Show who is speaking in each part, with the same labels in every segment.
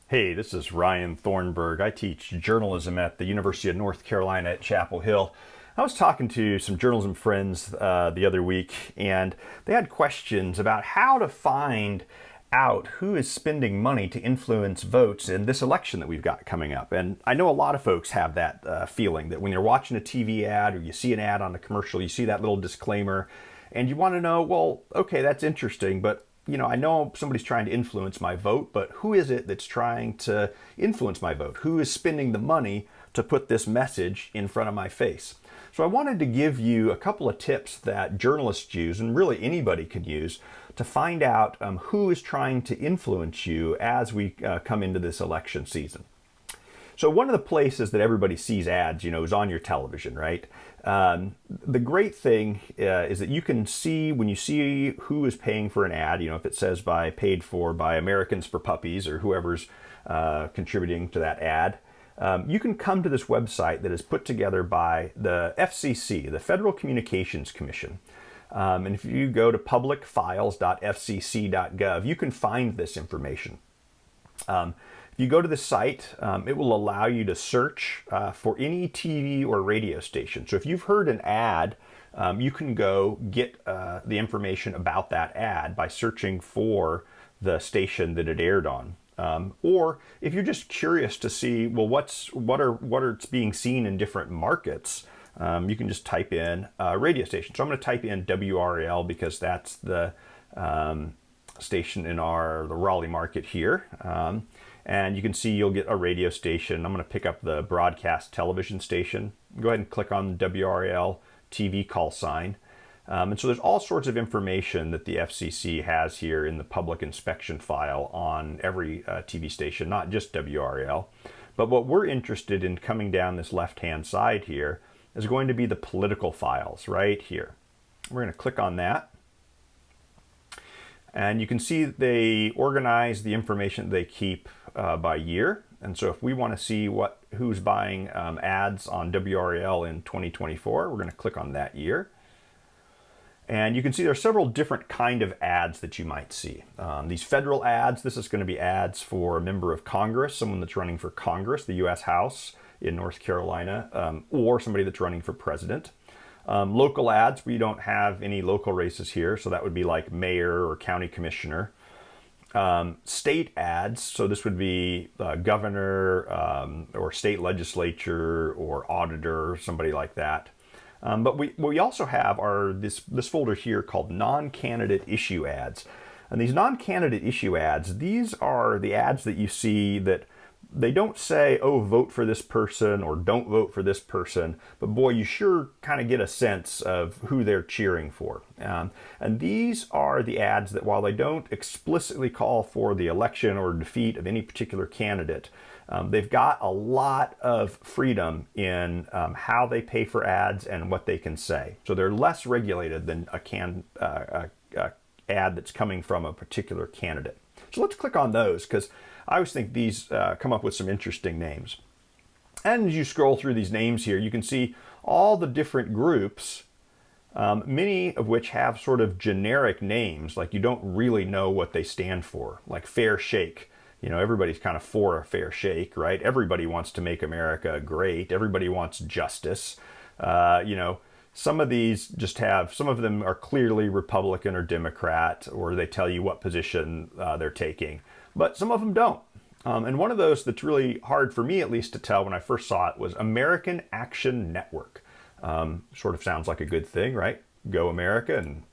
Speaker 1: Hey, this is Ryan Thornburg. I teach journalism at the University of North Carolina at Chapel Hill. I was talking to some journalism friends the other week, and they had questions about how to find out who is spending money to influence votes in this election that we've got coming up. And I know a lot of folks have that feeling that when you're watching a TV ad or you see an ad on a commercial, you see that little disclaimer, and you want to know, well, okay, that's interesting, but I know somebody's trying to influence my vote, but who is it that's trying to influence my vote? Who is spending the money to put this message in front of my face? So I wanted to give you a couple of tips that journalists use, and really anybody can use, to find out who is trying to influence you as we come into this election season. So one of the places that everybody sees ads, is on your television, right? The great thing is that you can see when you see who is paying for an ad, if it says paid for by Americans for Puppies or whoever's contributing to that ad, you can come to this website that is put together by the FCC, the Federal Communications Commission. And if you go to publicfiles.fcc.gov, you can find this information. If you go to the site, it will allow you to search for any TV or radio station. So if you've heard an ad, you can go get the information about that ad by searching for the station that it aired on. Or if you're just curious to see, well, what are being seen in different markets, you can just type in radio station. So I'm going to type in WRAL because that's the station in the Raleigh market here. And you can see you'll get a radio station. I'm going to pick up the broadcast television station. Go ahead and click on the WRAL TV call sign. And so there's all sorts of information that the FCC has here in the public inspection file on every TV station, not just WRAL. But what we're interested in coming down this left-hand side here is going to be the political files right here. We're going to click on that. And you can see they organize the information they keep by year. And so if we want to see who's buying ads on WRAL in 2024, we're going to click on that year. And you can see there are several different kind of ads that you might see. These federal ads, this is going to be ads for a member of Congress, someone that's running for Congress, the U.S. House in North Carolina, or somebody that's running for president. Local ads, we don't have any local races here, so that would be like mayor or county commissioner. State ads, so this would be governor or state legislature or auditor, or somebody like that. But we also have this folder here called non-candidate issue ads. And these non-candidate issue ads, these are the ads that you see that they don't say, oh, vote for this person or don't vote for this person, but boy, you sure kind of get a sense of who they're cheering for. And these are the ads that, while they don't explicitly call for the election or defeat of any particular candidate, they've got a lot of freedom in how they pay for ads and what they can say. So they're less regulated than a ad that's coming from a particular candidate. So let's click on those, because I always think these come up with some interesting names. And as you scroll through these names here, you can see all the different groups, many of which have sort of generic names, like you don't really know what they stand for, like Fair Shake. Everybody's kind of for a fair shake, right? Everybody wants to make America great. Everybody wants justice. Some of these some of them are clearly Republican or Democrat, or they tell you what position they're taking. But some of them don't. And one of those that's really hard for me, at least, to tell when I first saw it was American Action Network. Sort of sounds like a good thing, right? Go America and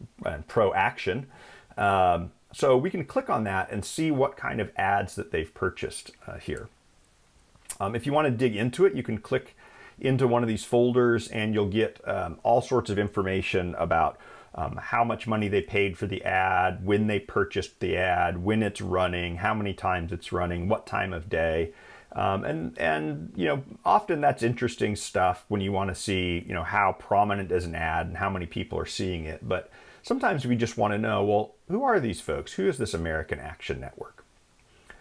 Speaker 1: pro-action. So we can click on that and see what kind of ads that they've purchased here. If you want to dig into it, you can click into one of these folders and you'll get all sorts of information about how much money they paid for the ad, when they purchased the ad, when it's running, how many times it's running, what time of day. And often that's interesting stuff when you want to see, how prominent is an ad and how many people are seeing it. But sometimes we just want to know, well, who are these folks? Who is this American Action Network?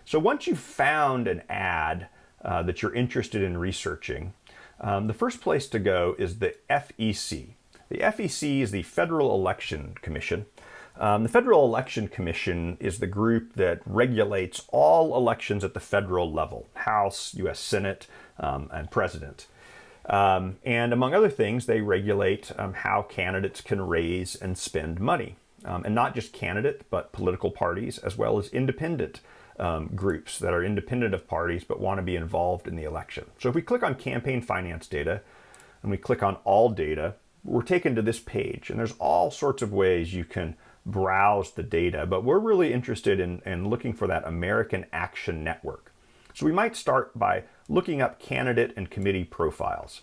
Speaker 1: So once you've found an ad that you're interested in researching, the first place to go is the FEC. The FEC is the Federal Election Commission. The Federal Election Commission is the group that regulates all elections at the federal level, House, U.S. Senate, and President. And among other things, they regulate how candidates can raise and spend money. And not just candidate, but political parties, as well as independent groups that are independent of parties but want to be involved in the election. So if we click on campaign finance data and we click on all data, we're taken to this page, and there's all sorts of ways you can browse the data, but we're really interested in looking for that American Action Network. So we might start by looking up candidate and committee profiles.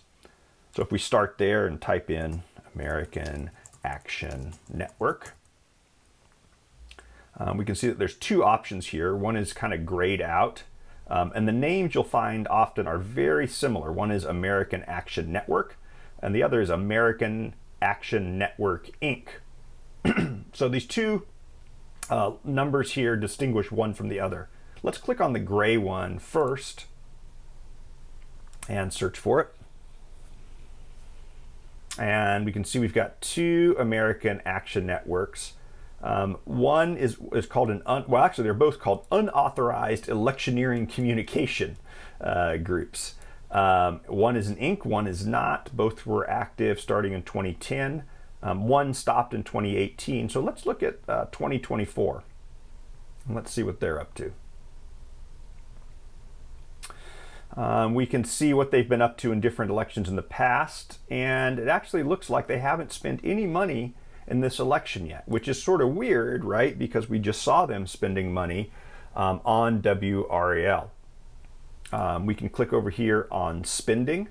Speaker 1: So if we start there and type in American Action Network, we can see that there's two options here. One is kind of grayed out, and the names you'll find often are very similar. One is American Action Network, and the other is American Action Network, Inc. So these two numbers here distinguish one from the other. Let's click on the gray one first and search for it. And we can see we've got two American Action Networks. One is called well, actually, they're both called unauthorized electioneering communication groups. One is an Inc., one is not. Both were active starting in 2010. One stopped in 2018. So let's look at 2024. And let's see what they're up to. We can see what they've been up to in different elections in the past, and it actually looks like they haven't spent any money in this election yet, which is sort of weird, right? Because we just saw them spending money on WRAL. We can click over here on spending.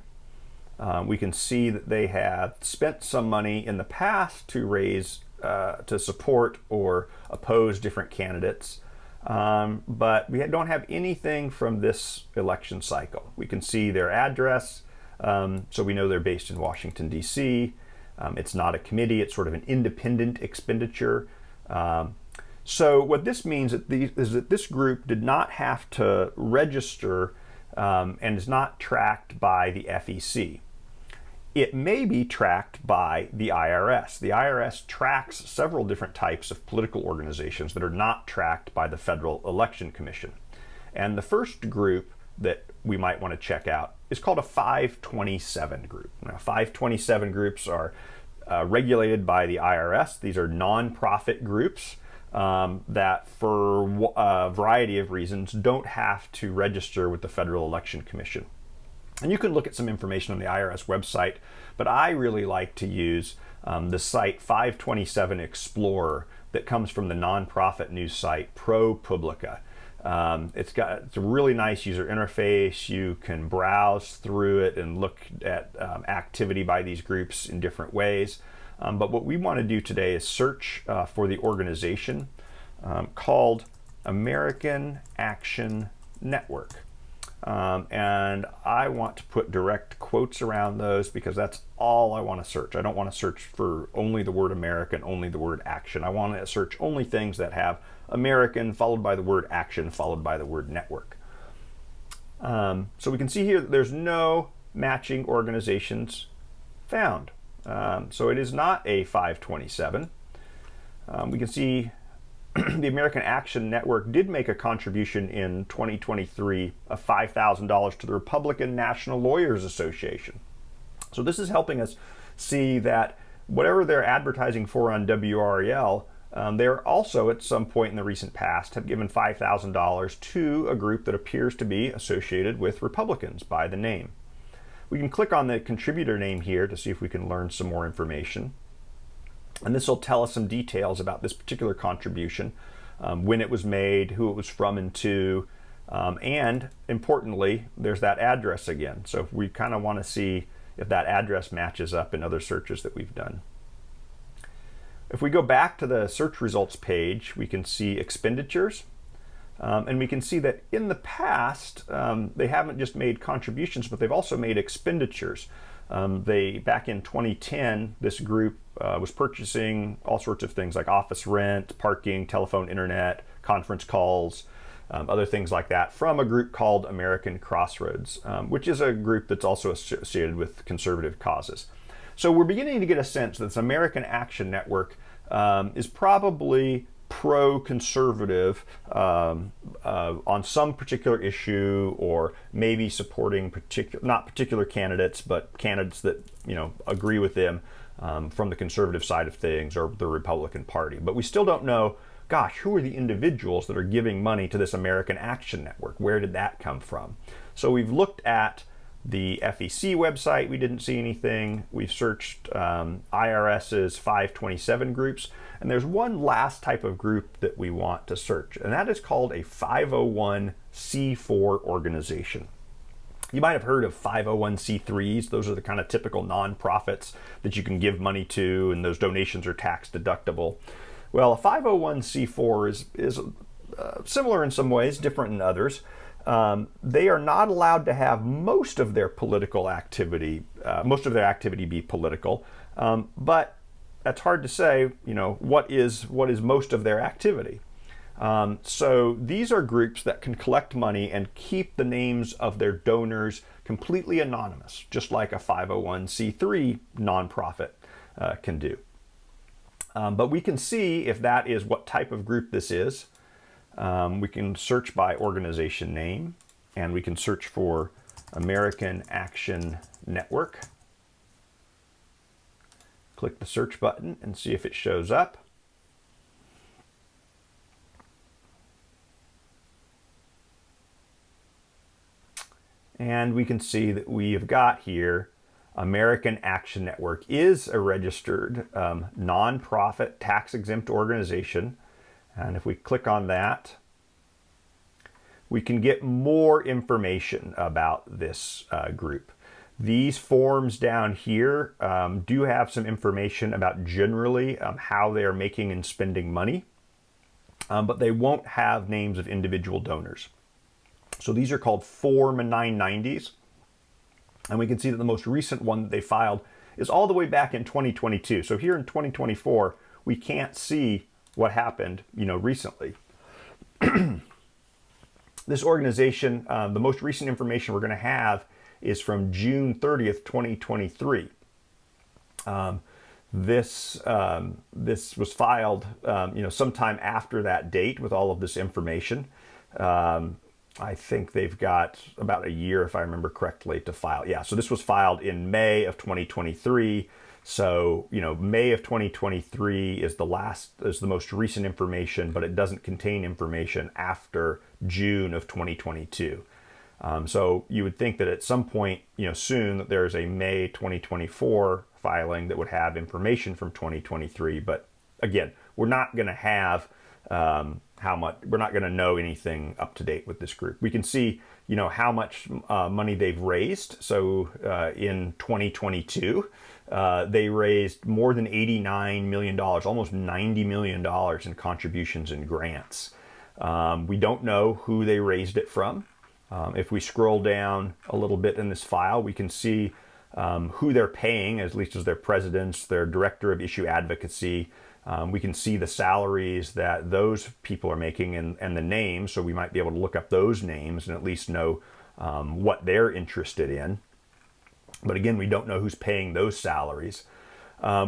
Speaker 1: We can see that they have spent some money in the past to raise, to support or oppose different candidates. But we don't have anything from this election cycle. We can see their address, so we know they're based in Washington, D.C. It's not a committee, it's sort of an independent expenditure. So what this means is that this group did not have to register and is not tracked by the FEC. It may be tracked by the IRS. The IRS tracks several different types of political organizations that are not tracked by the Federal Election Commission. And the first group that we might want to check out is called a 527 group. Now, 527 groups are regulated by the IRS. These are nonprofit groups that, for a variety of reasons, don't have to register with the Federal Election Commission. And you can look at some information on the IRS website, but I really like to use the site 527 Explorer that comes from the nonprofit news site ProPublica. It's a really nice user interface. You can browse through it and look at activity by these groups in different ways. But what we want to do today is search for the organization called American Action Network. And I want to put direct quotes around those because that's all I want to search. I don't want to search for only the word American, only the word action. I want to search only things that have American followed by the word action followed by the word network. So we can see here that there's no matching organizations found. So it is not a 527. We can see the American Action Network did make a contribution in 2023 of $5,000 to the Republican National Lawyers Association. So this is helping us see that whatever they're advertising for on WRAL, they're also at some point in the recent past have given $5,000 to a group that appears to be associated with Republicans by the name. We can click on the contributor name here to see if we can learn some more information. And this will tell us some details about this particular contribution, when it was made, who it was from and to, and importantly, there's that address again. So if we kind of want to see if that address matches up in other searches that we've done. If we go back to the search results page, we can see expenditures. And we can see that in the past, they haven't just made contributions, but they've also made expenditures. Back in 2010, this group was purchasing all sorts of things like office rent, parking, telephone, internet, conference calls, other things like that from a group called American Crossroads, which is a group that's also associated with conservative causes. So we're beginning to get a sense that this American Action Network is probably pro-conservative on some particular issue, or maybe supporting not particular candidates, but candidates that agree with them from the conservative side of things or the Republican Party. But we still don't know, gosh, who are the individuals that are giving money to this American Action Network? Where did that come from? So we've looked at the FEC website. We didn't see anything. We've searched IRS's 527 groups. And there's one last type of group that we want to search, and that is called a 501c4 organization. You might have heard of 501c3s. Those are the kind of typical nonprofits that you can give money to, and those donations are tax deductible. Well, a 501c4 is similar in some ways, different in others. They are not allowed to have most of their political activity, be political, but that's hard to say, what is most of their activity. So these are groups that can collect money and keep the names of their donors completely anonymous, just like a 501c3 nonprofit can do. But we can see if that is what type of group this is. We can search by organization name, and we can search for American Action Network. Click the search button and see if it shows up. And we can see that we have got here American Action Network is a registered nonprofit tax-exempt organization. And if we click on that, we can get more information about this group. These forms down here do have some information about generally how they are making and spending money, but they won't have names of individual donors. So these are called Form 990s. And we can see that the most recent one that they filed is all the way back in 2022. So here in 2024, we can't see what happened, recently. This organization, the most recent information we're going to have is from June 30th, 2023. This was filed, sometime after that date with all of this information. I think they've got about a year, if I remember correctly, to file. Yeah, so this was filed in May of 2023. So, May of 2023 is the most recent information, but it doesn't contain information after June of 2022. So you would think that at some point, soon, that there's a May 2024 filing that would have information from 2023. But again, we're not going to have we're not going to know anything up to date with this group. We can see, how much money they've raised. So in 2022, they raised more than $89 million, almost $90 million in contributions and grants. We don't know who they raised it from. If we scroll down a little bit in this file, we can see who they're paying, at least as their presidents, their director of issue advocacy. We can see the salaries that those people are making and the names, so we might be able to look up those names and at least know what they're interested in. But again, we don't know who's paying those salaries.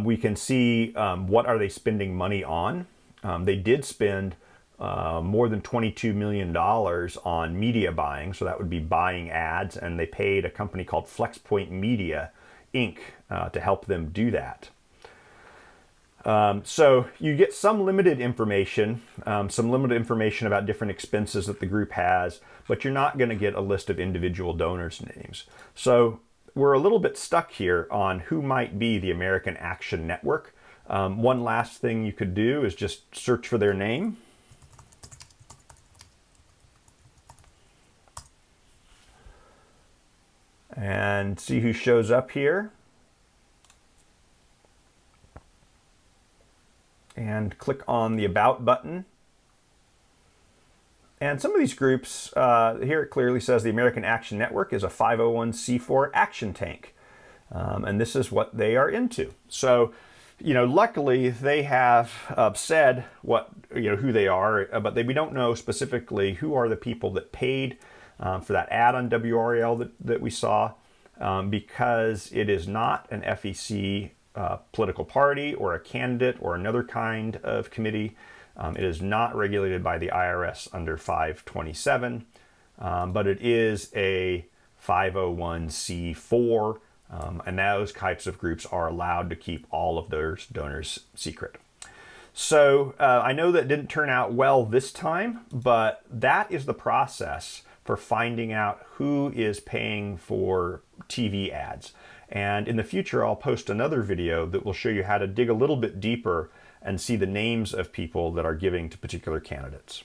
Speaker 1: We can see what are they spending money on. They did spend more than $22 million on media buying, so that would be buying ads, and they paid a company called FlexPoint Media, Inc. To help them do that. So you get some limited information about different expenses that the group has, but you're not going to get a list of individual donors' names. So we're a little bit stuck here on who might be the American Action Network. One last thing you could do is just search for their name. And see who shows up here. And click on the About button. And some of these groups, here it clearly says the American Action Network is a 501c4 action tank. And this is what they are into. So, luckily they have said who they are, but we don't know specifically who are the people that paid for that ad on WRAL that we saw, because it is not an FEC political party or a candidate or another kind of committee. It is not regulated by the IRS under 527, but it is a 501c4, and those types of groups are allowed to keep all of their donors secret. So I know that didn't turn out well this time, but that is the process for finding out who is paying for TV ads. And in the future, I'll post another video that will show you how to dig a little bit deeper and see the names of people that are giving to particular candidates.